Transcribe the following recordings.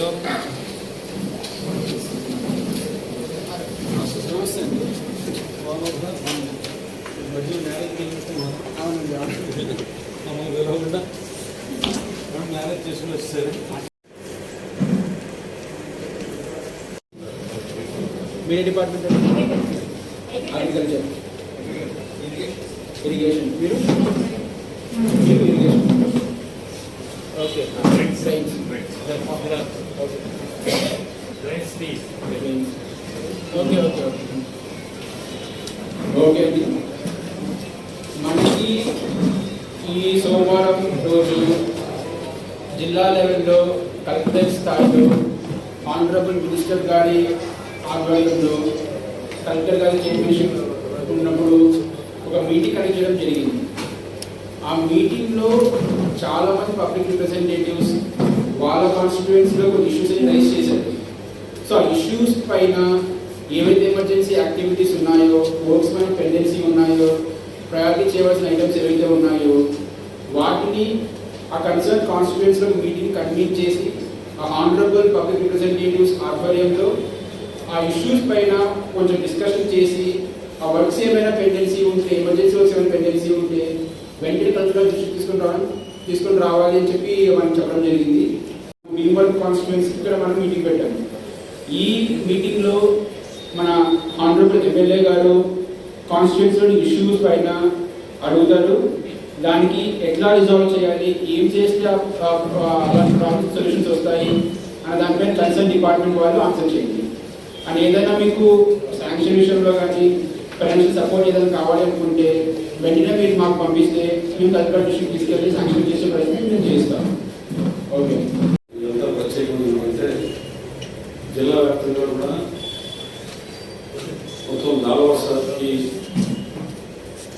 నమస్తే అండి. మధ్య మ్యారేజ్ చేస్తున్నాను. అవునండి, మమ్మల్ని పిలవకుండా మ్యారేజ్ చేసుకుని వచ్చేసారు. మీరే డిపార్ట్మెంట్ అగ్రికల్చర్, ఇరిగేషన్. మీరు irrigation. Okay. Science. Okay okay okay okay అండి. మనకి ఈ సోమవారం రోజు జిల్లా లెవెల్లో కలెక్టర్ స్థాయిలో ఆనరబుల్ మినిస్టర్ గారి ఆధ్వర్యంలో కలెక్టర్ గారి చైర్మన్షిప్ ఉన్నప్పుడు ఒక మీటింగ్ కండక్ట్ చేయడం జరిగింది. ఆ మీటింగ్లో చాలామంది పబ్లిక్ రిప్రజెంటేటివ్స్ వాళ్ళ కాన్స్టిట్యుయెన్సీలో కొన్ని ఇష్యూస్ రైజ్ చేశారు. సో ఆ ఇష్యూస్ పైన ఏవైతే ఎమర్జెన్సీ యాక్టివిటీస్ ఉన్నాయో, వర్క్స్ పైన పెండెన్సీ ఉన్నాయో, ప్రయారిటీ చేయవలసిన ఐటమ్స్ ఏవైతే ఉన్నాయో వాటిని ఆ కన్సర్న్ కాన్స్టిట్యుయెన్సీలో మీటింగ్ కన్వీన్ చేసి ఆ ఆనరబుల్ పబ్లిక్ రిప్రజెంటేటివ్స్ ఆధ్వర్యంలో ఆ ఇష్యూస్ పైన కొంచెం డిస్కషన్ చేసి ఆ వర్క్స్ ఏమైనా పెండెన్సీ ఉంటే, ఎమర్జెన్సీ వర్క్స్ ఏమైనా పెండెన్సీ ఉంటే వెంటనే కలెక్టర్ దృష్టికి తీసుకొని రావాలి అని చెప్పి మనం చెప్పడం జరిగింది. భీమవరం కాన్స్టిట్యుయెన్సీ ఇక్కడ మనం మీటింగ్ పెట్టాము. ఈ మీటింగ్లో మన ఆనరబుల్ ఎమ్మెల్యే గారు కాన్స్టిట్యుయెన్సీలోని ఇష్యూస్ పైన అడుగుతారు. దానికి ఎట్లా రిజాల్వ్ చేయాలి, ఏం చేస్తే అలాంటి ప్రాబ్లమ్ సొల్యూషన్స్ వస్తాయి అనే దానిపైన కన్సర్న్ డిపార్ట్మెంట్ వాళ్ళు ఆన్సర్ చేయండి. అండ్ ఏదైనా మీకు శాంక్షన్ విషయంలో కానీ ఫైనాన్షియల్ సపోర్ట్ ఏదైనా కావాలి అనుకుంటే వెంటనే మీరు మాకు పంపిస్తే మేము కలెక్టర్ దృష్టికి తీసుకెళ్ళి శాంక్షన్ చేసే ప్రయత్నం మేము చేస్తాం. ఓకే. ఇదంతా ప్రత్యేకంగా అంటే జిల్లా వ్యాప్తంగా కూడా మొత్తం 4వ సార్కి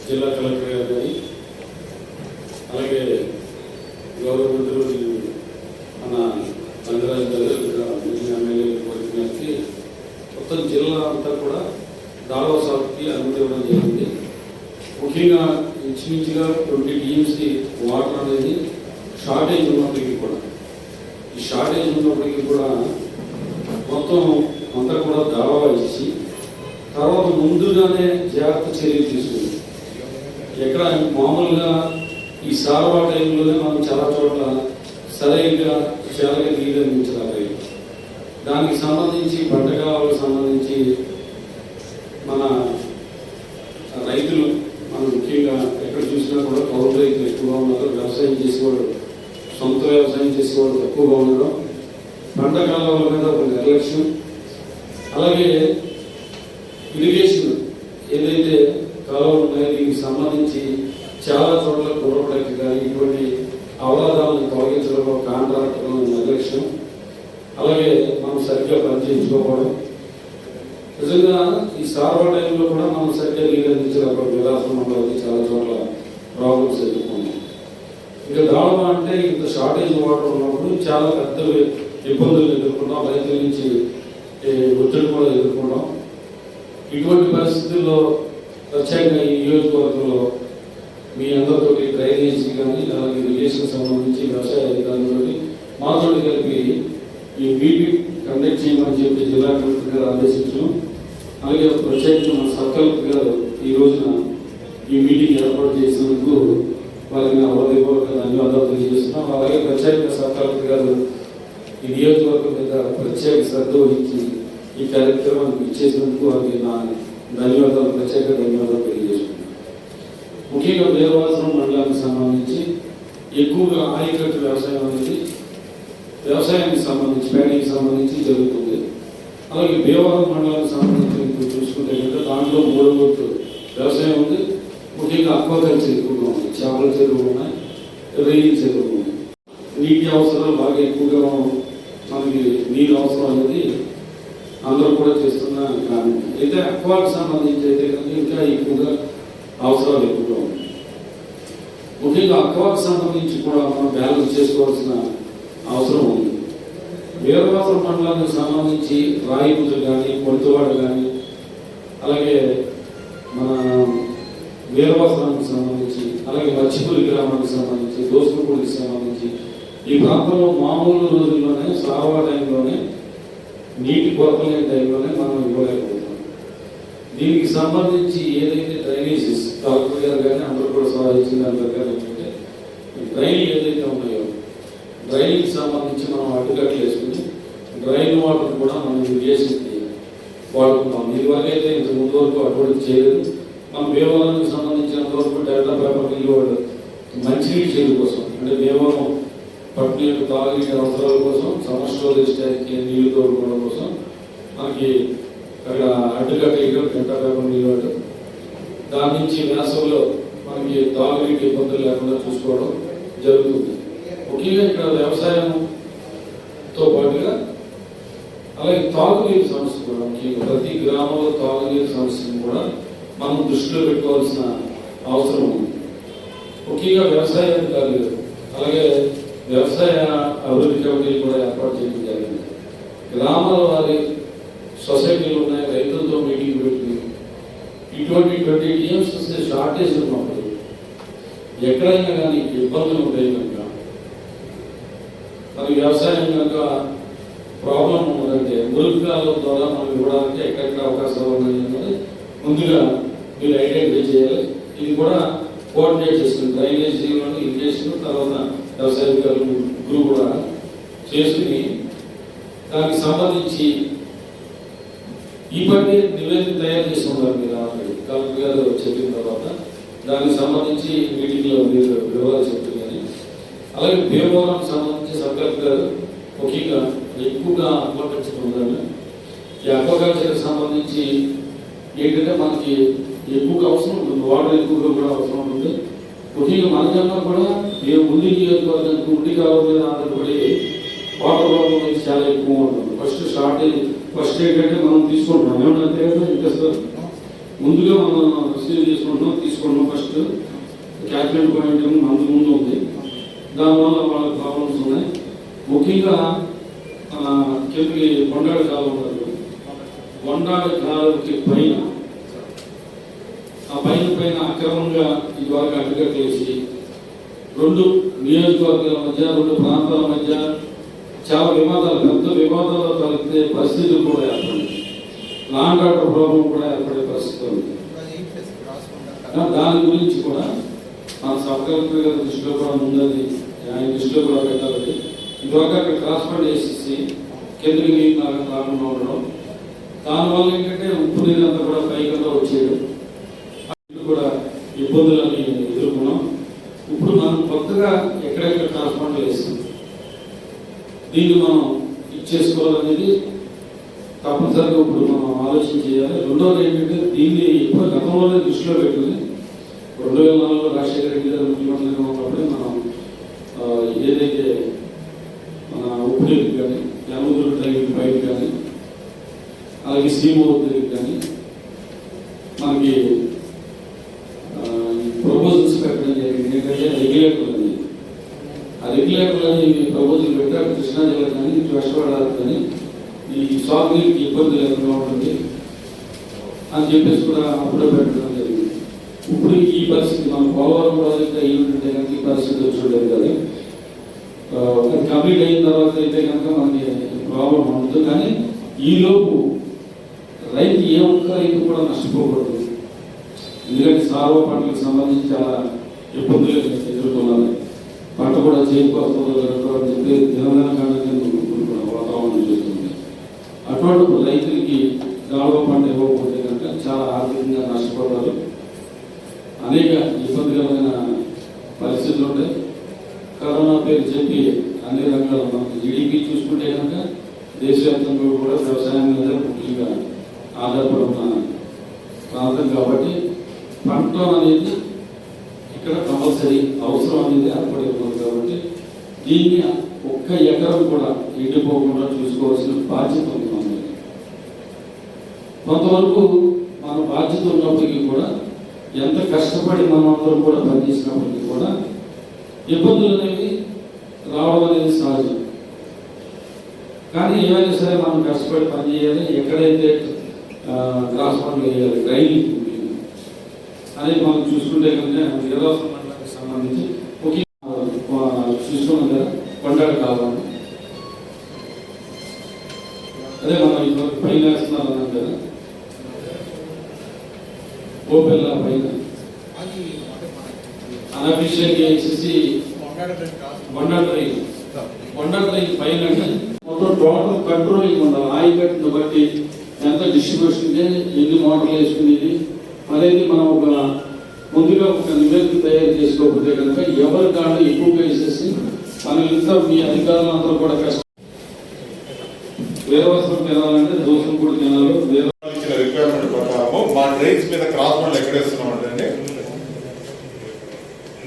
జిల్లా కలెక్టర్ గారు కానీ అలాగే గౌరవ మంత్రులు మన రంగరాజు గారు ఎమ్మెల్యే గారికి మొత్తం జిల్లా అంతా కూడా 4వ సార్కి అనుమతి ఇవ్వడం జరిగింది. ముఖ్యంగా ఇంచుమించుగా 20 టీఎంసీ వాటర్ అనేది షార్టేజ్ ఉన్నప్పటికీ కూడా, ఈ షార్టేజ్ ఉన్నప్పటికీ కూడా మొత్తం అంతా కూడా దావా ఇచ్చి తర్వాత ముందుగానే జాగ్రత్త చర్యలు తీసుకుంది. ఎక్కడ మామూలుగా ఈ సార్వా టైంలోనే మనం చాలా చోట్ల సరైనగా చాలా నీళ్ళు అందించలేదు. దానికి సంబంధించి పంట కాలాలకు సంబంధించి మన రైతులు మనం ముఖ్యంగా ఎక్కడ చూసినా కూడా కౌలు రైతులు ఎక్కువగా ఉన్నారు. వ్యవసాయం చేసేవాడు, సొంత వ్యవసాయం చేసేవాడు తక్కువగా ఉండడం, పంట కాలాల మీద ఒక నిర్లక్ష్యం, అలాగే ఇరిగేషన్ ఏదైతే కాలువలు ఉన్నాయో దీనికి సంబంధించి చాలా చోట్ల కుర్రపడకి కానీ ఇటువంటి అవరోధాలను తొలగించడంలో కాంట్రాక్టర్ల నిర్లక్ష్యం, అలాగే మనం సరిగ్గా పనిచేయించుకోవడం. నిజంగా ఈ సార్వా టైంలో కూడా మనం సరిగ్గా నీళ్ళు అందించినప్పుడు విలాసం ఉండదు, చాలా చోట్ల ప్రాబ్లమ్స్ ఎదుర్కొన్నాం. ఇంకా దావా అంటే ఇంత షార్టేజ్ వాటర్ ఉన్నప్పుడు చాలా పెద్ద ఇబ్బందులు ఎదుర్కొన్నాం, రైతుల నుంచి ఒత్తిడి కూడా ఎదుర్కొన్నాం. ఇటువంటి పరిస్థితుల్లో ప్రత్యేకంగా ఈ నియోజకవర్గంలో మీ అందరితో డ్రైనేజ్ కానీ అలాగే ఇరిగేషన్ సంబంధించి వ్యవసాయ అధికారులతో మాతో కలిపి ఈ మీటింగ్ కండక్ట్ చేయమని చెప్పి జిల్లా కలెక్టర్ గారు ఆదేశించడం, అలాగే ప్రత్యేకంగా మన సబ్ కలెక్టర్ గారు ఈ రోజున ఈ మీటింగ్ ఏర్పాటు చేసినందుకు వారికి హృదయపూర్వక ధన్యవాదాలు తెలియజేస్తున్నాం. అలాగే ప్రత్యేకంగా సబ్ కలెక్టర్ గారు ఈ నియోజకవర్గం మీద ప్రత్యేక శ్రద్ధ వహించి ఈ కార్యక్రమానికి ఇచ్చేసినందుకు వారికి నా ధన్యవాదాలు, ప్రత్యేక ధన్యవాదాలు తెలియజేస్తున్నాను. ముఖ్యంగా వీరవాసనం మండలానికి సంబంధించి ఎక్కువగా ఆయకట్టు వ్యవసాయం అనేది వ్యవసాయానికి సంబంధించి ప్యాడీకి సంబంధించి జరుగుతుంది. అలాగే భీమవరం మండలానికి సంబంధించి చూసుకుంటే దాంట్లో 3 వంతు వ్యవసాయం ఉంది. ముఖ్యంగా అక్వాకల్చర్ ఎక్కువగా ఉంది, చేపల చెరువులు ఉన్నాయి, రొయ్యల చెరువులు ఉన్నాయి. నీటి అవసరాలు బాగా ఎక్కువగా మనకి నీరు అవసరం అనేది అందరూ కూడా చేస్తున్న కారణం. అయితే అక్వాకి సంబంధించి అయితే కనుక ఇంకా ఎక్కువగా అవసరాలు ఎక్కువగా ఉన్నాయి. ముఖ్యంగా అక్వాకి సంబంధించి కూడా మనం బ్యాలెన్స్ చేసుకోవాల్సిన అవసరం ఉంది. వీరవాసరం మండలానికి సంబంధించి రాయిపుతులు కానీ, పొడితవాడ కానీ, అలాగే మన వీరవాసనానికి సంబంధించి, అలాగే మచ్చిపూరి గ్రామానికి సంబంధించి, దోసులపూడికి సంబంధించి ఈ ప్రాంతంలో మామూలు రోజుల్లోనే సార్వా టైంలోనే నీటి కొరత లేని టైంలోనే మనం ఇవ్వలేకపోతున్నాం. దీనికి సంబంధించి ఏదైతే డ్రైనేజెస్ కలెక్టర్ గారు కానీ అందరూ కూడా సహాయించిన దాని ప్రకారం ఏంటంటే డ్రైన్లు ఏదైతే ఉన్నాయో డ్రైన్కి సంబంధించి మనం అడ్డుకట్లు వేసుకుని డ్రైన్ వాటర్ కూడా మనం ఇరిగేషన్కి వాడుకుంటాం. ఇదివరకు అయితే ఇంత ముందు వరకు అటువంటి చేయలేదు. మనం భీమవరానికి సంబంధించినంత వరకు డెల్టా పేపర్ మిల్లు వాళ్ళు మంచినీటి చెరువు కోసం అంటే భీమవరం పట్టు తాగునీటి అవసరాల కోసం సమ్మర్ స్టోరేజ్ ట్యాంక్కి నీళ్లు తోడుకోవడం కోసం మనకి అక్కడ అడ్డుకట్టలు డెల్టా పేపర్ మిల్లు వాళ్ళు దాని నుంచి వేసవిలో మనకి తాగునీటి ఇబ్బందులు లేకుండా చూసుకోవడం జరుగుతుంది. ముఖ్యంగా ఇక్కడ వ్యవసాయంతో పాటుగా అలాగే తాగునీరు సమస్య కూడా ముఖ్యంగా ప్రతి గ్రామంలో తాగునీరు సమస్యను కూడా మనం దృష్టిలో పెట్టుకోవాల్సిన అవసరం ఉంది. ముఖ్యంగా వ్యవసాయ అధికారులు అలాగే వ్యవసాయ అభివృద్ధి కమిటీలు కూడా ఏర్పాటు చేయడం జరిగింది. గ్రామాల వారి సొసైటీలు ఉన్నాయి, రైతులతో మీటింగ్ పెట్టి ఇటువంటి 20 టీఎంస్ షార్టేజ్ ఉన్నప్పుడు ఎక్కడైనా కానీ ఇబ్బందులు ఉంటాయి కనుక మరి వ్యవసాయం కనుక ప్రాబ్లం ఉన్నదంటే మురుగుకాల ద్వారా మనం ఇవ్వడానికి ఎక్కడెక్కడ అవకాశాలు ఉన్నాయన్నది ముందుగా మీరు ఐడెంటిఫై చేయాలి. ఇది కూడా కోఆర్డినేట్ చేసుకుని డ్రైనేజీలను ఇరిగేషన్ తర్వాత వ్యవసాయ గ్రూప్ కూడా చేసుకుని దానికి సంబంధించి ఇప్పటికే నివేదిక తయారు చేసి ఉన్నారు మీరు ఆల్రెడీ కలెక్టర్ గారు చెప్పిన తర్వాత దానికి సంబంధించి మీటింగ్లో మీరు వివరాలు చెప్తున్నారు. అలాగే భీమవరం సంబంధించి సబ్ కలెక్టర్ గారు ముఖ్యంగా ఎక్కువగా అక్వాకల్చర్ ఉండాలి. ఈ అక్వాకల్చర్కి సంబంధించి ఏంటంటే మనకి ఎక్కువగా అవసరం ఉంటుంది, వాటర్ ఎక్కువగా కూడా అవసరం ఉంటుంది. ముఖ్యంగా మనకన్నా కూడా ముందు నియోజకవర్గానికి ఉండి కావాలి ఆధారపడి వాటర్ ప్రాబ్లం అయితే చాలా ఎక్కువ ఉంటుంది. ఫస్ట్ ఏంటంటే మనం తీసుకుంటున్నాం ఏమన్నా ఇంకా ముందుగా మనం రిసీవ్ చేసుకుంటున్నాం తీసుకుంటున్నాం. ఫస్ట్ క్యాల్కులేట్ పాయింట్ ముందు ఉంది, దానివల్ల వాళ్ళ ప్రాబ్లమ్స్ ఉన్నాయి. ముఖ్యంగా కిందకి కొండాడు కాలం ఉంటుంది, కొండాడు కాలంకి పైన ఆ పైన అక్రమంగా ఇదివరకు అడ్డుకట్టేసి 2 నియోజకవర్గాల మధ్య 2 ప్రాంతాల మధ్య చాలా వివాదాలు పెద్ద వివాదాలు తలెత్తే పరిస్థితులు కూడా ఏర్పడింది. లాండ్ ఆర్డర్ ప్రాబ్లం కూడా ఏర్పడే పరిస్థితి ఉంది. దాని గురించి కూడా మన సబ్ కలెక్టర్ గారి దృష్టిలో కూడా ముందది ఆయన దృష్టిలో కూడా పెట్టాలి. ఇదివరకు అక్కడ ట్రాన్స్ఫర్ చేసేసి కిందకి నీరు రాకుండా ఉండడం, దానివల్ల ఏంటంటే ఉప్పు నీరు అంతా కూడా పైకంగా వచ్చేయడం కూడా ఇబ్బందులని ఎదుర్కొన్నాం. ఇప్పుడు మనం కొత్తగా ఎక్కడెక్కడ ట్రాన్స్ఫర్ చేస్తాం దీన్ని మనం ఇచ్చేసుకోవాలనేది తప్పనిసరిగా ఇప్పుడు మనం ఆలోచన చేయాలి. రెండవది ఏంటంటే దీన్ని ఎక్కువ గతంలోనే దృష్టిలో పెట్టుకుని 2004లో రాజశేఖర రెడ్డి గారు ముఖ్యమంత్రిగా ఉన్నప్పుడే మనం ఏదైతే మన ఉప్పు నీరు కానీ యమదుర్గ డ్రైవింగ్ పైప్ కానీ అలాగే శ్రీమూర్తి కానీ మనకి ప్రపోజల్స్ పెట్టడం జరిగింది. ఏంటంటే రెగ్యులేటర్లు అనేది ఆ రెగ్యులేటర్లు అనేది ప్రపోజల్ పెట్టారు. కృష్ణా జిల్లా కానీ వెస్ట్ గోదావరి కానీ ఈ సాగునీటికి ఇబ్బంది లేకుండా ఉంటుంది అని చెప్పేసి కూడా అప్పుడే పెట్టడం జరిగింది. ఇప్పుడు ఈ పరిస్థితి మన పోలవరం ప్రాజెక్ట్ అయ్యిందంటే కనుక ఈ పరిస్థితి వచ్చి కదా అది కంప్లీట్ అయిన తర్వాత అయితే కనుక మనకి ప్రాబ్లం ఉండదు. కానీ ఈలోపు రైతు ఏ ఒక్క రైతు కూడా నష్టపోకూడదు. ఎందుకంటే సార్వ పంటలకు సంబంధించి చాలా ఇబ్బందులు ఎదుర్కొన్నారు. పంట కూడా చేయకపోతుంది అని చెప్పి తెలంగాణ వాతావరణం చూస్తుంది. అటువంటి రైతులకి గాలువ పంట ఇవ్వకపోతే కనుక చాలా ఆర్థికంగా నష్టపోతారు. అనేక ఇబ్బందికరమైన పరిస్థితులు ఉంటాయి. కరోనా పేరు చెప్పి అన్ని రంగాల్లో మనకి జీడిపి చూసుకుంటే కనుక దేశవ్యాప్తంగా కూడా వ్యవసాయం మీద ముఖ్యంగా ఆధారపడి ఉన్న ప్రాంతం కాబట్టి పంట అనేది ఇక్కడ కంపల్సరీ అవసరం అనేది ఏర్పడి ఉంది. కాబట్టి దీన్ని ఒక్క ఎకరం కూడా ఎండిపోకుండా చూసుకోవాల్సిన బాధ్యత ఉంది. కొంతవరకు మన బాధ్యత ఉన్నప్పటికీ కూడా ఎంత కష్టపడి మనం అందరం కూడా పనిచేసినప్పటికీ కూడా ఇబ్బందులు అనేవి రావడం అనేది సహజం. కానీ ఏమైనా సరే మనం కష్టపడి పనిచేయాలి. ఎక్కడైతే గ్రాస్ పండ్లు వేయాలి డ్రైనింగ్ అనేది మనం చూసుకుంటే కనుక 20 మండలానికి సంబంధించి చూసుకున్నాం కదా పంటల కాలం అదే మనం ఇప్పుడు పైన వేస్తున్నాం అన్నాం కదా ఓపెల్లా పైన అనఫిషియల్గా వేసేసి వండర్ పైన మొత్తం టోటల్ కంట్రోలింగ్ ఉండాలి. ఆయకట్టును బట్టి ఎంత డిస్ట్రిబ్యూషన్ ఎన్ని మోటార్లు వేసుకునేది అనేది మనం ఒక ముందుగా ఒక నివేదిక తయారు చేసుకోకపోతే కనుక ఎవరి కాళ్ళు ఎక్కువగా వేసేసి మన ఇంట్లో మీ అధికారులందరూ కూడా కష్టం వేరవసరం తినాలంటే దోషం కూడా తినాలి. ఇచ్చిన రిక్వైర్మెంట్ ప్రకారము మా డ్రైన్స్ మీద క్రాస్ బండ్లు ఎక్కడేస్తున్నాం అంటే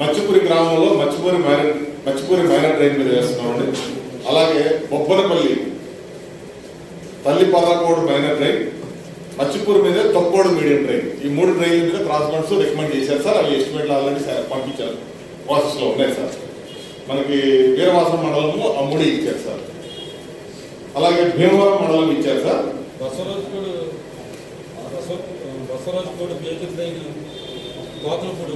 మచ్చిపూరి గ్రామంలో మచ్చిపూరి మైనర్ డ్రైన్ మీద వేస్తున్నామండి. అలాగే బొబ్బనపల్లి తల్లి పదకోడు మైనర్ డ్రైన్, మచ్చిపూరి మీద తొక్కోడు మీడియం డ్రైన్, ఈ 3 డ్రైన్ల మీద క్రాస్ బండ్స్ రికమెండ్ చేశారు సార్. అవి ఎస్టిమేట్లు ఆల్రెడీ పంపించారు, ప్రాసెస్ లో ఉన్నాయి సార్. మనకి వీరవాసం మండలము అమ్ముడి ఇచ్చారు సార్. అలాగే భీమవరం మండలం ఇచ్చారు సార్. బసవరాజుకోడు మేజర్ డ్రైన్ గోకలపూడి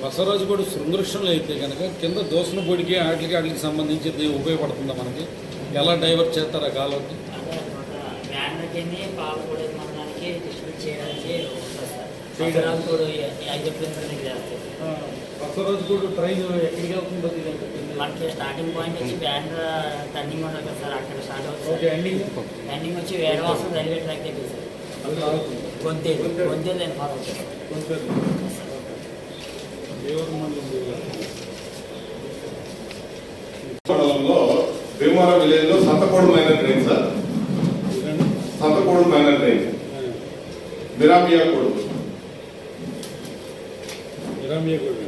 బసవరాజుకోడు శృంగృష్ణంలో అయితే కనుక కింద దోసన పొడికి వాటికి సంబంధించి ఉపయోగపడుతుందా మనకి? ఎలా డైవర్ట్ చేస్తారా కాలువకి? బసవరాజుకోడు ట్రైన్ ఎక్కడికి వెళ్తుందో మనకి స్టార్టింగ్ పాయింట్ వచ్చి బ్యాండ్ టర్నింగ్ ఉంటుంది కదా సార్, అక్కడ స్టార్ట్ అవుతుంది. ఎండింగ్ వచ్చి వేడవాసం రైల్వే ట్రాక్ దగ్గర సార్, గొంతేరు దాన్ని ఫాలో అవుతుంది. మండలంలో భీమవరం విలేజ్ లో Santhakodu minor drain sir. Santhakodu minor drain, బిరామియా కోడు.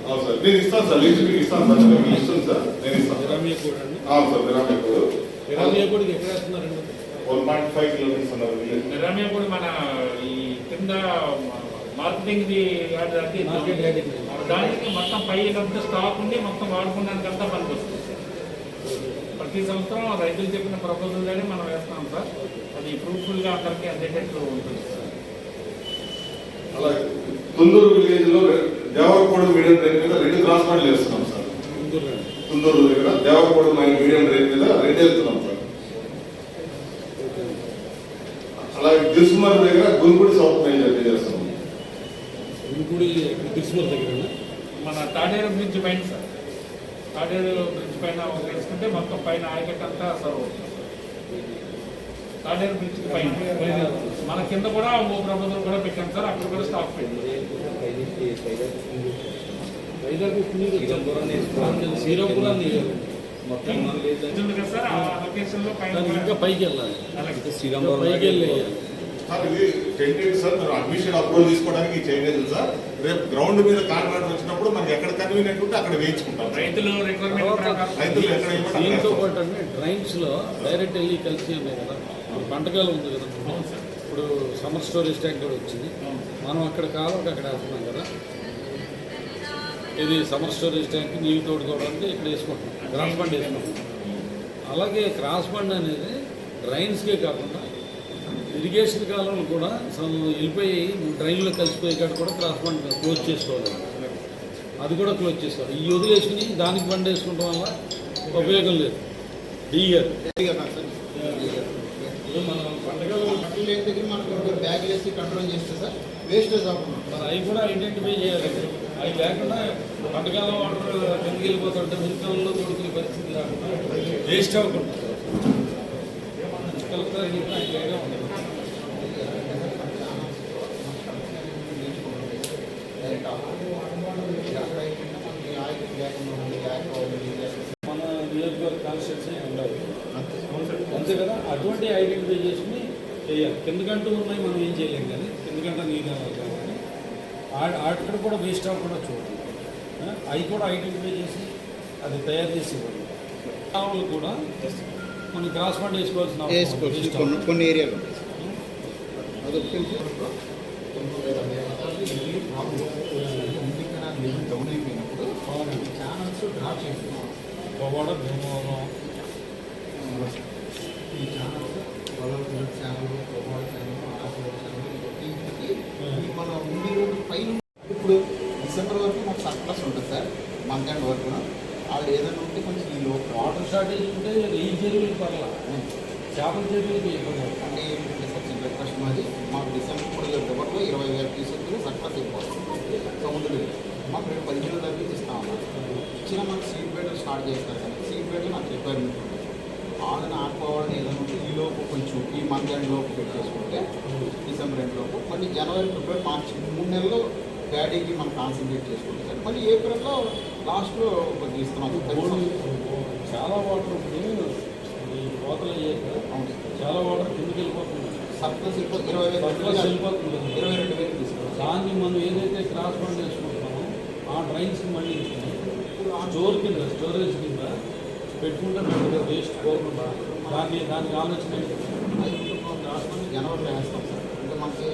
అవును సార్, నేను ఇస్తాను సార్, లిస్ట్ మీకు ఇస్తాను సార్. మీకు ఇస్తాను సార్, నేను ఇస్తాను. అవును సార్, బిరామియా కోడు. 1.5 కిలోమీటర్స్ అన్నారు. నిరామయపూడి మన ఈ కింద మార్కెటింగ్ దానికి మొత్తం పైన స్టాక్ ఉండి మొత్తం వాడుకోవడానికంతా పనికి వస్తుంది. ప్రతి సంవత్సరం రైతులు చెప్పిన ప్రపోజల్ కానీ మనం వేస్తాం సార్. అది ఫ్రూట్ఫుల్ గా అందరికీ అందేటట్లు ఉంటుంది సార్. అలాగే తుందూరు విలేజ్ లో దేవరకోడు మీడియం డ్రైన్ మీద 2 క్రాస్ బండ్లు వేస్తున్నాం సార్. తుందూరు దగ్గర దేవరకోడు మీడియం డ్రైన్ మీద 2 వెళ్తున్నాం సార్. అలాగే దిల్సుమర్ దగ్గర గుంగుడి సౌత్ మెయిన్ చేస్తున్నాం. మన తాడేరు బ్రిడ్జ్ పైన సార్, తాడేరు బ్రిడ్జ్ పైన వేసుకుంటే మొత్తం పైన ఆయకట్టు అంతా సర్వ్ అవుతుంది. తాడేరు బ్రిడ్జ్ పైన మన కింద కూడా ఓ ప్రపోజల్ కూడా పెట్టాం సార్, అక్కడ కూడా స్టాక్ పెట్టింది. సార్ ఆ లొకేషన్ లో పైన ఇంకా పైకి వెళ్ళాలి. సార్ ఇది టెంటెడ్ సార్, మీరు అడ్మిషన్ అప్రూవల్ తీసుకోవడానికి చేయలేదు సార్. రేపు గ్రౌండ్ మీద కాంట్రాక్ట్ వచ్చినప్పుడు మనకి ఎక్కడ కన్వీనియంట్ ఉంటే అక్కడ వేయించుకుంటాం. రైతులు రిక్వైర్మెంట్ రైతులు ఎక్కడ దీంతో పాటు అంటే డ్రైన్స్ లో డైరెక్ట్ వెళ్ళి కలిసి ఉన్నాయి కదా. పంటకాలం ఉంది కదా, ఇప్పుడు సమ్మర్ స్టోరేజ్ ట్యాంక్ కూడా వచ్చింది. మనం అక్కడ కాలం అక్కడ వేస్తున్నాం కదా. ఇది సమ్మర్ స్టోరేజ్ ట్యాంక్ నీళ్ళు తోడుకోవడానికి ఇక్కడ వేసుకుంటాం, క్రాస్ బండ్ వేసుకుంటాం. అలాగే క్రాస్ బండ్ అనేది డ్రైన్స్కే కాకుండా ఇరిగేషన్ కాలంలో కూడా వెళ్ళిపోయి డ్రైన్లో కలిసిపోయే కాడ కూడా క్రాస్ బండ్ క్లోజ్ చేసుకోవాలి. అది కూడా క్లోజ్ చేసుకోవాలి. ఈ వదిలేసుకుని దానికి బండ్ వేసుకుంటాం వల్ల ఉపయోగం లేదు. డీఆర్ మనం పండుగలు దగ్గర మనకు బ్యాగులు వేసి కంట్రోల్ చేస్తే సార్ వేస్టేజ్ అవ్వకుండా మరి అవి కూడా ఐడెంటిఫై చేయాలి. అవి లేకుండా పండుగల వాటర్ కిందకి వెళ్ళిపోతుంటే మిల్కల్లో కొడుకునే పరిస్థితి లేకుండా వేస్ట్ అవ్వకుండా కలుపుతారు. మన నియోజకవర్గ కాన్స్టిట్యూన్సీ ఉండాలి అంతే కదా. అటువంటి ఐడెంటిఫై చేసుకుని చేయాలి. కిందకంటూ ఉన్నాయి మనం ఏం చేయలేం, కానీ కిందకంటే నీళ్ళు కానీ అక్కడ కూడా వేస్ట్ అవ్వకుండా చూడాలి. అవి కూడా ఐడెంటిఫై చేసి అది తయారు చేసి ఇవ్వాలి. కావులు కూడా మనం క్రాస్ బండ్ వేసుకోవాల్సిన కొన్ని ఏరియాలు డౌన్ అయిపోయినప్పుడు ఛానల్స్ డ్రాప్ చేస్తున్నాం. భీమవరం ఈ channels channel mobile channel RTO channel ఇంటికి మన ఉండి రోడ్డు పైన ఇప్పుడు డిసెంబర్ వరకు మాకు సర్ప్లస్ ఉంటుంది సార్ మంత్ ఎండ్ వరకు వాళ్ళు ఏదైనా ఉంటే కొంచెం ఈ లోపు వాటర్ షార్టేజ్ ఉంటే ఈ చెరువులకి పర్లా చేపల చెరువులకి ఇబ్బంది అవుతుంది. అంటే ఏంటంటే సార్ చిన్న రిక్వెస్ట్ మాది మాకు డిసెంబర్ డిసెంబర్లో 20,000 తీసుకుంటే సర్ప్లస్ అయిపోతుంది సముద్రం మాకు 15 తారీఖు ఇస్తామన్నా ఇచ్చిన మాకు సీట్ బెడ్ స్టార్ట్ చేస్తారు కానీ సీట్ బెడ్ నాకు రిక్వైర్మెంట్ ఉంటుంది వాళ్ళని ఆడుకోవాలని ఏదైనా ఉంటే ఈ లోపు కొంచెం ఈ మంత్ ఎండ్ లోపు పెట్టేసుకుంటే డిసెంబర్ ఎండ్ లోపు మళ్ళీ జనవరి ఫిబ్రవరి మార్చి 3 నెలల్లో డాడీకి మనం కాన్సన్ట్రేట్ చేసుకుంటాం సార్ మళ్ళీ ఏప్రిల్లో లాస్ట్లో కొద్దిగా ఇస్తున్నాం చాలా వాటర్ ఇప్పుడు ఈ కోతలు అయ్యాక అవును చాలా వాటర్ కిందకి వెళ్ళిపోతుంది. సర్ప్లస్ సర్ప్లస్ 22,000 వెళ్ళిపోతుంది. 22,000 తీసుకున్నాం దాన్ని మనం ఏదైతే క్రాస్ బండ్ వేసుకుంటున్నామో ఆ డ్రైన్స్కి మళ్ళీ స్టోర్ కింద స్టోరేజ్ కింద పెట్టుకుంటే బెటర్ వేస్ట్ పోకుండా దానికి ఆలోచన జనవరిలో వేస్తాం సార్ అంటే మనకి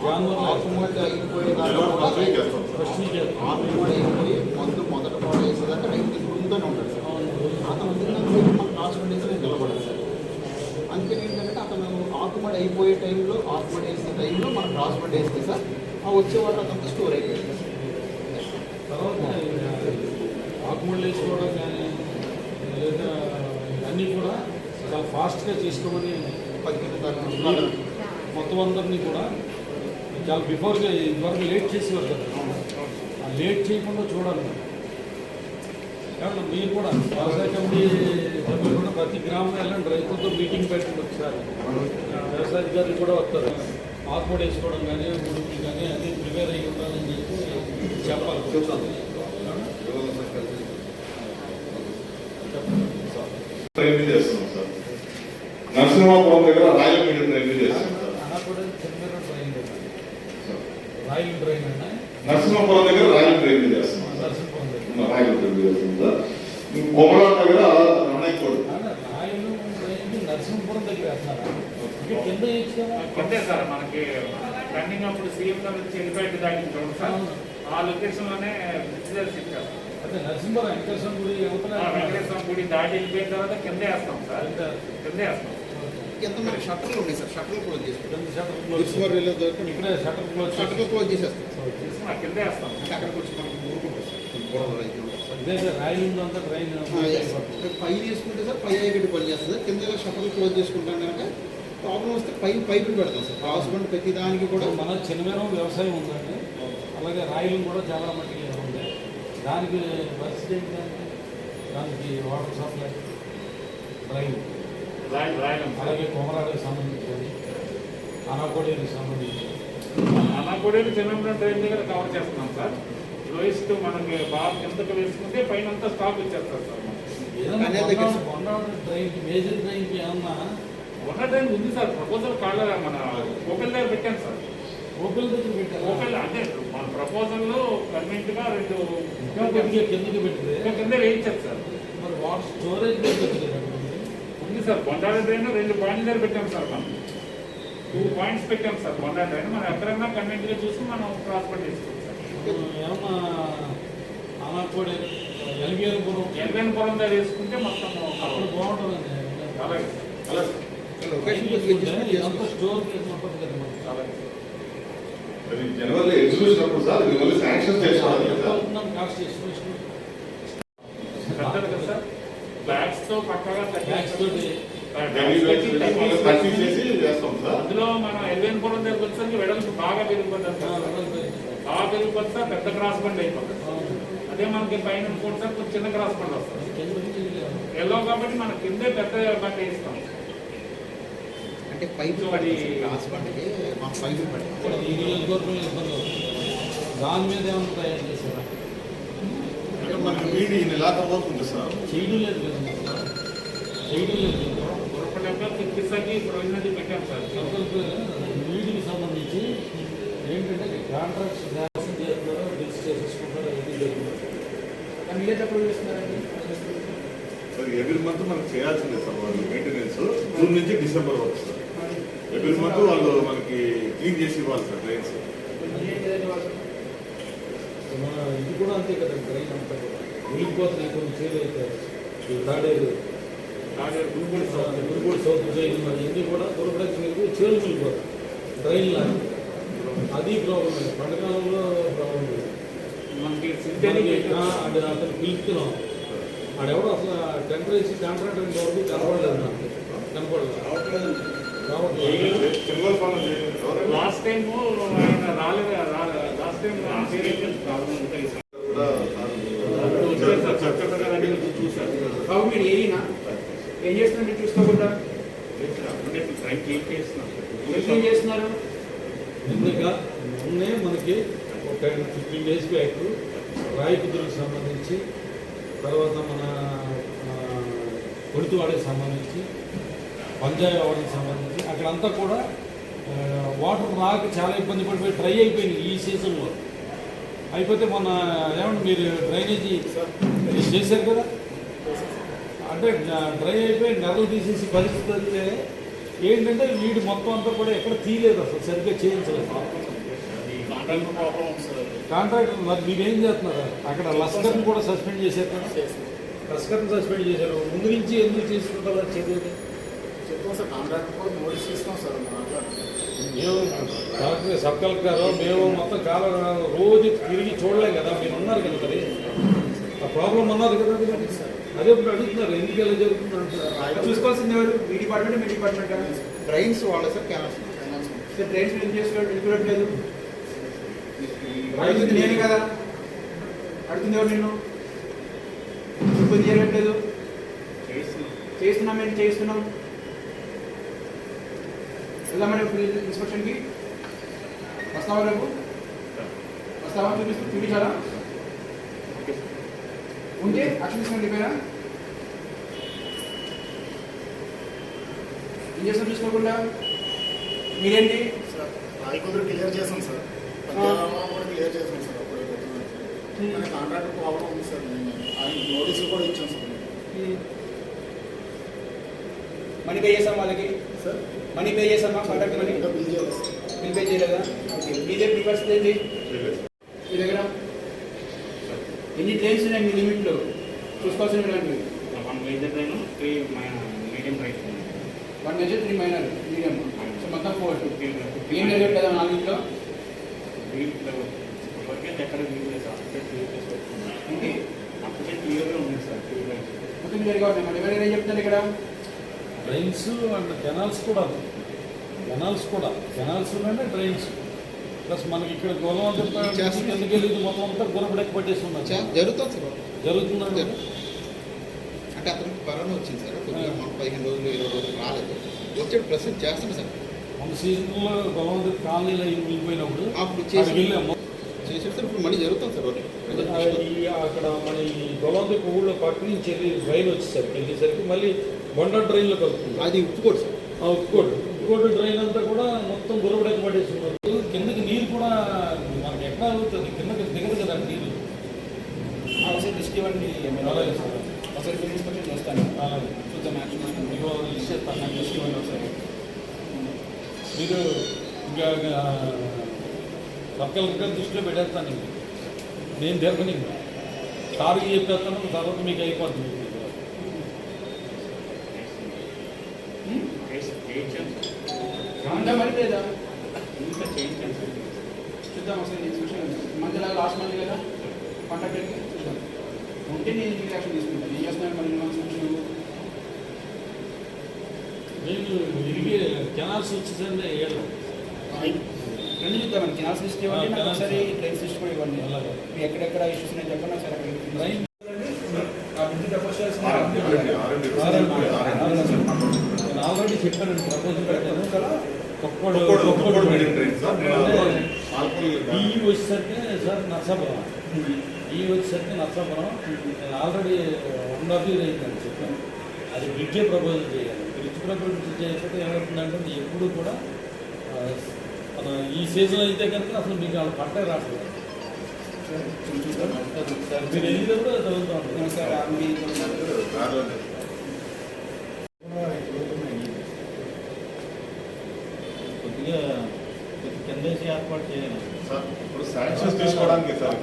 జనవరిలో ఆకుమూడి అయిపోయే ఫస్ట్ వీక్ వేస్తాం సార్. ఫస్ట్ వీక్ ఆకుమూడి అయిపోయి మందు మొదట పాడు వేసేదాకా రైతు గుంతూనే ఉంటాడు సార్ అతను మన హాస్పిటల్స్ నిలబడదు సార్ అందుకని ఏంటంటే అతను ఆకుమడి అయిపోయే టైంలో ఆకుమడి వేసే టైంలో మనం హాస్పిటల్ వేస్తే సార్ ఆ వచ్చే వాటర్ అతనికి స్టోర్ అయిపోయింది తర్వాత ఆకుమూడలు వేసుకోవడం కానీ లేదా అన్నీ కూడా చాలా ఫాస్ట్గా చేసుకోమని 15 తారీఖు మొత్తం అందరినీ కూడా చాలా బిఫోర్గా ఇదివరకు లేట్ చేసేవారు కదా ఆ లేట్ చేయకుండా చూడాలి. కాబట్టి మీరు కూడా వ్యవసాయ కమిటీ సభ్యులు కూడా ప్రతి గ్రామంలో వెళ్ళండి రైతులతో మీటింగ్ పెట్టండి ఒకసారి. వ్యవసాయ అధికారులు కూడా వస్తారు ఆకుమూడ వేసుకోవడం కానీ ఉడుకులు కానీ అన్నీ ప్రిపేర్ అయ్యి ఉండాలని చెప్పి చెప్పాలి. ట్రైన్ మీద చేస్తున్నాం సార్. నరసింహాపురం దగ్గర రాయల్ మీడియం ట్రైన్ మీద చేస్తున్నాం సార్. అన్నప్పుడు చిన్న ట్రైన్ రాయల్ ట్రైన్ అంటే నరసింహాపురం దగ్గర రాయల్ ట్రైన్ మీద చేస్తున్నాం సార్. నరసింహపురం దగ్గర రాయల్ ట్రైన్ మీద చేస్తున్నాం సార్. కొమరాల దగ్గర రమణయ్యకోడు రాయల్ ట్రైన్ నరసింహపురం దగ్గర వేస్తున్నారా ఇక్కడ కింద ఇచ్చారా అంతే సార్ మనకి రన్నింగ్ అప్పుడు సీఎం గారు వచ్చి వెళ్ళిపోయి దాటి చూడండి సార్ ఆ లొకేషన్లోనే బ్రిడ్జ్ ఇచ్చారు. అదే నరసింహపురం వెంకటేశ్వర గుడి వెంకటేశ్వర గుడి దాటి వెళ్ళిపోయిన తర్వాత కిందే వేస్తాం సార్ కిందే వేస్తాం. ఎంత మనకి షట్టర్లు ఉన్నాయి సార్ షట్టర్లు క్లోజ్ చేసుకుంటాం ఇక్కడే షటర్ క్లోజ్ షట్టర్లు క్లోజ్ చేసేస్తాం తీసుకుని కిందే వేస్తాం. అంటే అక్కడికి వచ్చి మనకు ఊరుకుంటాం సార్ గొడవలు అయితే ఉంటాయి సార్ ఇదే సార్ రాయల్ ఉందంతా ట్రైన్ పై తీసుకుంటే సార్ పై అయ్యేటి పని చేస్తుంది కింద షట్టర్లు క్లోజ్ చేసుకుంటాం కనుక ప్రాబ్లం వస్తే పైపులు పెడతాం సార్ హాస్పిటల్ ప్రతి దానికి కూడా మన చిన్నమేరం వ్యవసాయం ఉందండి. అలాగే రాయలు కూడా చాలా మట్టికి ఉంది. దానికి పరిస్థితి ఏంటంటే దానికి వాటర్ సప్లై రైలు రాయలం అలాగే కొమరాలకు సంబంధించి అనకోడీకి సంబంధించి అన్నగూడేరు చిన్నప్పుడు ట్రైన్ దగ్గర కవర్ చేస్తున్నాం సార్. లోయెస్ట్ మనకి బాగా కిందకు వేసుకుంటే పైన అంతా స్టాక్ ఇచ్చేస్తారు సార్. ఏదైనా ట్రైన్కి మేజర్ ట్రైన్కి ఏమన్నా ఉన్న ట్రైన్ ఉంది సార్. ప్రపోజల్ కాళ్ళ మన ఓపెన్ దగ్గర పెట్టాను సార్. ఓపెన్ దగ్గర పెట్టారు ఓపెన్ అంటే మన ప్రపోజల్లో కన్వీనెంట్గా 2 ఇంకా కొద్దిగా కిందకి పెట్టింది కింద వేయించారు సార్. మరి వాటర్ స్టోరేజ్ పెట్టింది ఉంది సార్. బొండాల ట్రైన్ 2 పాయింట్ల దగ్గర పెట్టాం సార్. మనం 2 పాయింట్స్ పెట్టాం సార్ బొండాల ట్రైన్. మనం ఎక్కడన్నా కన్వీనెంట్గా చూసి మనం ట్రాన్స్పోర్ట్ చేసుకోవచ్చు సార్. ఏమన్నా అనకోడే ఎల్వేనపురం దగ్గర వేసుకుంటే మొత్తం అప్పుడు బాగుంటుందండి. అలాగే అలాగే లొకేషన్ అంతా స్టోర్ చేసినప్పుడు కదా మనకి. అలాగే అది జనవరిలో ఎగ్జిబిషన్ అప్పుడు సార్ ఇది మళ్ళీ శాంక్షన్ చేసుకోవాలి కదా సార్. కాస్ట్ ఎస్టిమేషన్ పెద్దది కదా సార్. ఫ్లాగ్స్తో పక్కగా ట్యాక్స్ తోటి థర్టీ చేసి చేస్తాం సార్. అందులో మనం ఎల్వేనపురం దగ్గర వచ్చేసరికి వెడల్పు బాగా పెరిగిపోతుంది సార్. బాగా పెరిగిపోతే సార్ పెద్ద క్రాస్ బండ్ అయిపోతుంది. అదే మనకి పైన ఇంకోటి సార్ కొంచెం చిన్న క్రాస్ బండ్ వస్తుంది. ఎల్లో కాబట్టి మన కిందే పెద్ద బండి వేస్తాం. అంటే పైపులు పడేది గ్లాస్ బండికి మాకు పైపులు పడేది ఈ నియోజకవర్గంలో ఇబ్బంది అవుతుంది. దాని మీద ఏమైనా తయారు చేశారా? అంటే మనకి వీడి ఇలా అవుతుంది సార్. చేయడం లేదు కదా, చేయడం లేదు కదా. పొరపడగా తిప్పిసకి ప్రొవిజనరీ పెట్టాం సార్. వీడికి సంబంధించి ఏంటంటే కాంట్రాక్ట్స్ చేస్తున్నారు, బిల్స్ చేసేసుకుంటారు, ఏది జరుగుతుంది. కానీ వెళ్ళేటప్పుడు చేస్తున్నారండి సార్ ఎవ్రీ మంత్ మనకి చేయాల్సిందే సార్ వాళ్ళు మెయింటెనెన్స్ జూన్ నుంచి డిసెంబర్ వరకు సార్. ఎవ్రీ మంత్ వాళ్ళు మనకి క్లీన్ చేసి ఇవ్వాలి సార్ ట్రైన్స్. మన ఇది కూడా అంతే కదా, ట్రైన్ అంతా కూడా వెళ్ళిపోతున్నాయి కొన్ని సేల్ అవుతాయి. తాడేరు గురుగూడి సౌత్ గురుగూడి సౌత్ డ్రైన్ మరి ఇది కూడా గురుగూడకి మీరు చేరుకుని కూడా డ్రైన్ లాగా అది ప్రాబ్లం పండకాలంలో ప్రాబ్లం మనకి అది అతను పిలుపుతున్నాం ఆడెవడో అసలు టెండర్ వేసి కాంట్రాక్టర్ వరకు కనపడలేదు నాకు కనపడలేదు లాస్ట్ టైం ఆయన రాలేదు లాస్ట్ టైం ప్రాబ్లం ఉంటాయి చూసారు బాబు మీరు ఏనా ఏం చేస్తున్నారు మీరు చూసుకోకుండా ఏం చేస్తున్నారు నిన్నగా మొన్నే మనకి ఒక 15 days బ్యాక్ రాయకుదురుకు సంబంధించి తర్వాత మన కొడుతువాడకి సంబంధించి పంజాబ్ వాడికి సంబంధించి అక్కడంతా కూడా వాటర్ రాక చాలా ఇబ్బంది పడిపోయి డ్రై అయిపోయింది ఈ సీజన్లో. అయిపోతే మొన్న ఏమంటే మీరు డ్రైనేజీ చేశారు కదా, అంటే డ్రై అయిపోయి నెలలు తీసేసి పరిస్థితి అయితే ఏంటంటే వీడు మొత్తం అంతా కూడా ఎక్కడ తీయలేదు, అసలు సరిగ్గా చేయించలేదు. కాంట్రాక్టర్ మరి మీరేం చేస్తున్నారు? అక్కడ లస్కర్ని కూడా సస్పెండ్ చేశారు కదా, లస్కర్ని సస్పెండ్ చేశారు. ముందు నుంచి ఎందుకు చేసుకుంటారు చర్యలు? చెప్తాం సార్, కాంట్రాక్టర్ కూడా నోటీస్ ఇస్తాం సార్. మేము కలెక్టర్ సబ్ కలెక్టర్ గారు మేము మొత్తం కాలం రోజు తిరిగి చూడలేం కదా, మీరు ఉన్నారు కదా, మరి ఆ ప్రాబ్లం ఉన్నారు కదా, అదే ఇప్పుడు అడుగుతున్నారు ఎందుకు ఎలా జరుగుతుంది అంటున్నారు. చూసుకోవాల్సింది ఎవరు? మీ డిపార్ట్మెంట్ మీ డిపార్ట్మెంట్ డ్రైన్స్ వాళ్ళే సార్, కెనాల్స్ ట్రైన్స్ ఏం చేస్తున్నాడు నిలుపుకోవట్లేదు. అడుగుతుంది నేనే కదా, అడుగుతుంది ఎవరు నిన్ను? ఇబ్బంది జరగట్లేదు. చేస్తున్నాం మేము చేస్తున్నాం. వెళ్దామని ఇన్స్పెక్షన్కి వస్తావా? రేపు వస్తావా? చూపించాలా? ఉంటే యాక్షన్ తీసుకోండి. రిపేరా ఏం చేస్తాం చూసుకోకుండా? మీరేంటి రాయకుదురు క్లియర్ చేసాం సార్, పంజాబ్ కూడా క్లియర్ చేసాం సార్. అప్పుడు కాంట్రాక్టర్ ప్రాబ్లం ఉంది సార్, ఆయన నోటీసులు కూడా ఇచ్చాం సార్. మనీ పే చేస్తాం వాళ్ళకి సార్ మనీ పే చేస్తామా? కాంట్రాక్ట్ మనీ ఇంకా బిల్ చేయాలి సార్. బిల్ పే చేయలేదా? మీదే మీ పరిస్థితి ఏంటి? మీ దగ్గర ఎన్ని ట్రైన్స్ ఉన్నాయి మీ లిమిట్లో? చూసుకోవాల్సిన ఇలాంటివి 1 major train 3 medium train 1 major 3 minor medium, so మొత్తం 4. ఏం జరగట్లేదా నాలుగులో? ఎక్కడ వీలు లేదు సార్, ఏంటి అప్పుడే క్లియర్గా ఉంది సార్. మొత్తం క్లియర్గా ఉన్నాయి. మరి ఎవరైనా ఏం చెప్తున్నారు ఇక్కడ? డ్రైన్స్ అండ్ కెనాల్స్ కూడా కెనాల్స్లోనే డ్రైన్స్ ప్లస్ మనకి ఇక్కడ గోలం ఎందుకు వెళ్ళి మొత్తం అంతా గురపడెక్కి పట్టేసి ఉన్నాం. జరుగుతుంది సార్, జరుగుతుందండి. అంటే అతనికి కరోనా వచ్చింది సార్, కొద్దిగా మాకు 15 రోజులు 20 రోజులు రాలేదు, వచ్చాడు ప్రస్తుతం చేస్తాడు సార్. మన సీజన్లో గోలం కాలనీలో వెళ్ళిపోయినప్పుడు అప్పుడు వెళ్ళాము చేసాడు సార్. ఇప్పుడు మళ్ళీ జరుగుతుంది సార్. అక్కడ మన ఈ గొలవంతి ఊళ్ళో పక్క నుంచి వెళ్ళి డ్రైన్ వచ్చేసరికి వెళ్ళేసరికి మళ్ళీ బొండ డ్రైన్లో కలుపుతుంది. అది ఉప్పుకోడు సార్, ఉప్పుకోడు డ్రైన్ అంతా కూడా మొత్తం గురబడకి పట్టేస్తున్నారు. కిందకి నీరు కూడా మనకి ఎక్కడ అవుతుంది, కిందకి దిగదు కదా నీరు. ఒకసారి లిస్ట్ ఇవ్వండి. అలాగే సార్, ఒకసారి ఫిల్ ఇన్స్పెక్షన్ చేస్తాను. అలాగే చూద్దాం యాక్షన్ మీకు లిస్ట్ చేస్తాను, నాకు లిస్ట్ ఇవ్వండి ఒకసారి. మీరు ఇంకా సబ్ కలెక్టర్ దృష్టిలో పెట్టేస్తాను. ఇంక నేను తిరగను, ఇంకా సార్కి చెప్పేస్తాను, తర్వాత మీకు అయిపోతుంది. ఉందా మరి లేదా? ఇంకా చేయించాను సార్. చూద్దాం ఒకసారి ఇన్స్పెక్షన్. మంత్ లాగా లాస్ట్ మంత్ కదా కాంట్రాక్టర్కి చూద్దాం. ఉంటే నేను ఇంటికి యాక్షన్ తీసుకుంటాను. ఏం చేస్తున్నాను మరి ఇన్స్పెక్షన్? నేను ఇరిగే కెనాల్స్ వచ్చేసండి వేయాలి. రెండు చూద్దామండి. కెనాల్స్ లిస్ట్ ఇవ్వండి, నాకు ఒకసారి ట్రైన్స్ లిస్ట్ కూడా ఇవ్వండి. అలాగే మీ ఎక్కడెక్కడ ఇష్యూస్ ఉన్నాయని చెప్పండి. ఒకసారి అక్కడ డ్రైన్ నేను ఆల్రెడీ చెప్పాను, ప్రపోజల్ పెట్టాను కదా. ఒక్కోడు మీడియం ట్రైన్ సార్. ఈ వచ్చేసరికి సార్ నర్సాపురం, ఈ వచ్చేసరికి నర్సాపురం. నేను ఆల్రెడీ 1.5 year అయిందని చెప్పాను. అది బ్రిడ్జే ప్రపోజల్ చేయాలి. బ్రిడ్జ్ ప్రపోజల్ చేయకపోతే ఏమవుతుందంటే ఎప్పుడు కూడా మన ఈ సీజన్ అయితే కనుక అసలు మీకు వాళ్ళ పంట రావట్లేదు. మీరు వెళ్ళితే కూడా చదువుతూ ఉంటారు. కొద్దిగా కిందేసి ఏర్పాటు చేయాలి సార్. ఇప్పుడు శాంక్షన్స్ తీసుకోవడానికి సార్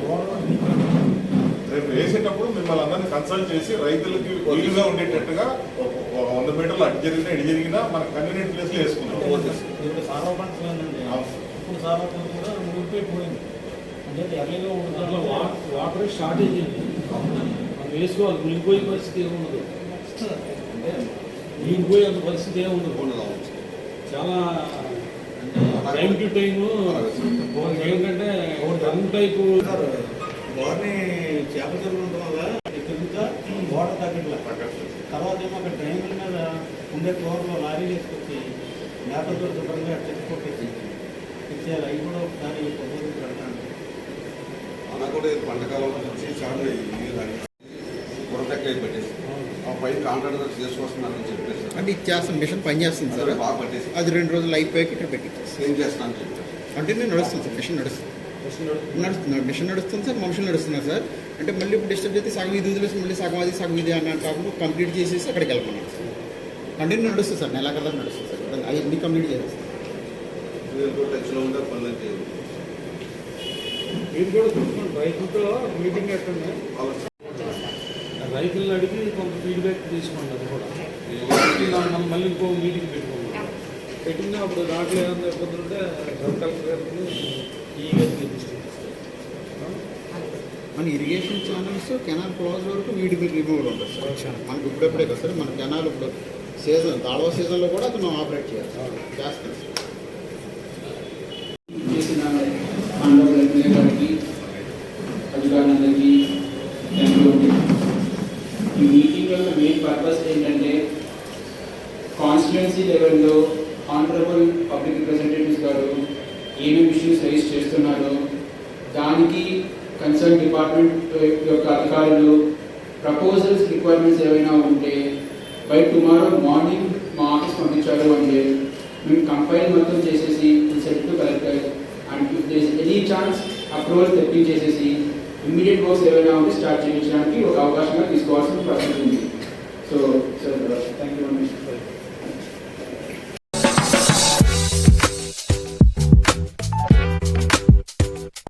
రేపు వేసేటప్పుడు మిమ్మల్ని అందరినీ కన్సల్ట్ చేసి రైతులకి వీలుగా ఉండేటట్టుగా ఒక 100 మీటర్లు అటు జరిగినా ఇటు జరిగినా మన కన్వీనియంట్ ప్లేస్లో వేసుకుంటాం. ఇప్పుడు సారా పంటలు ఏంటంటే ఇప్పుడు సారా పంట కూడా మునిగిపోయింది. అంటే ఎర్లీగా దాంట్లో వాటర్ షార్టేజ్ ఉంది. మనం వేసుకోవాలి. మునిగిపోయే పరిస్థితి ఏముండదు. అంటే మునిగిపోయే అంత పరిస్థితి ఏముండదు. చాలా టైం టు టైము ఎందుకంటే టర్మ్ టైపు వాటిని చేప చెరువులు ఉండడం వల్ల తిరుగుతా వాటర్ తగ్గట్లా. తర్వాత ఏమో అక్కడ డ్రైన్ల మీద ఉండే ఫ్లోర్లో లారీలు వేసుకొచ్చి మేపతో శుభ్రంగా చెట్టు కొట్టేసి ఇచ్చేయాలి. అవి కూడా ఒకసారి ప్రభుత్వం పెడతాను. అలా కూడా పంటకాలం చాలు ఉరటెక్కలు పెట్టేసి ఆ పై కాంట్రాక్టర్ చేసుకొస్తున్నారని చెప్పేసి అంటే ఇది చేస్తాం, మిషన్ పని చేస్తుంది సార్. బాగా పట్టేసి అది 2 రోజులు అయిపోయాక ఇక్కడ పెట్టి ఏం చేస్తానని చెప్పారు. అంటే నేను నడుస్తాను సార్, మిషన్ నడుస్తుంది. మిషన్ నడుస్తుంది సార్, మనుషులు నడుస్తున్నారు సార్. అంటే మళ్ళీ ఇప్పుడు డిస్టర్బ్ చేస్తే సగం ఇది వదిలేసి మళ్ళీ సగం ఇది అన్న కాకుండా కంప్లీట్ చేసేసి అక్కడికి వెళ్ళమన్నాను సార్. కంటిన్యూ నడుస్తుంది సార్, నెల కల్లా నడుస్తుంది సార్. అది అన్ని కంప్లీట్ చేసేస్తాను. టచ్లో ఉంటే పనులు చేయాలి. మీరు కూడా చూసుకోండి. రైతులతో మీటింగ్ ఎట్టండి. రైతులను అడిగి కొంత ఫీడ్బ్యాక్ తీసుకోండి. అది కూడా మనం మళ్ళీ ఇంకో మీటింగ్ పెట్టుకుంటాం. పెట్టినా అప్పుడు దాంట్లో ఏమైనా ఇబ్బందులు ఉంటే సబ్ కలెక్టర్ గారికి ఈ గారికి మన ఇరిగేషన్ ఛానల్స్ కెనాల్ క్లోజ్ వరకు వీడి మీద రిమూవల్ ఉంటుంది సార్. మనకు ఇప్పుడెప్పుడే కదా సార్, మన కెనాల్ ఇప్పుడు సీజన్ దాళవ సీజన్లో కూడా అతను ఆపరేట్ చేయాలి చేస్తాను సార్. చేసిన ఆంధ్ర గారికి అధికారులందరికీ ఈ మీటింగ్ యొక్క మెయిన్ పర్పస్ ఏంటంటే కాన్స్టిట్యుయెన్సీ లెవెల్లో ఆనరబుల్ పబ్లిక్ రిప్రజెంటేటివ్స్ గారు ఏమేమి ఇష్యూస్ రైజ్ చేస్తున్నారో దానికి కన్సర్న్ డిపార్ట్మెంట్ యొక్క అధికారులు ప్రపోజల్స్ రిక్వైర్మెంట్స్ ఏవైనా ఉంటే బై టుమారో మార్నింగ్ మా ఆఫీస్ పంపించారు అంటే మేము కంపైల్ మొత్తం చేసేసి sent to collector and if there is any chance approval తెప్పించేసేసి ఇమ్మీడియట్ వర్క్స్ ఏవైనా ఉంటే స్టార్ట్ చేయించడానికి ఒక అవకాశంగా తీసుకోవాల్సిన పరిస్థితి ఉంది. So sir thank you very much.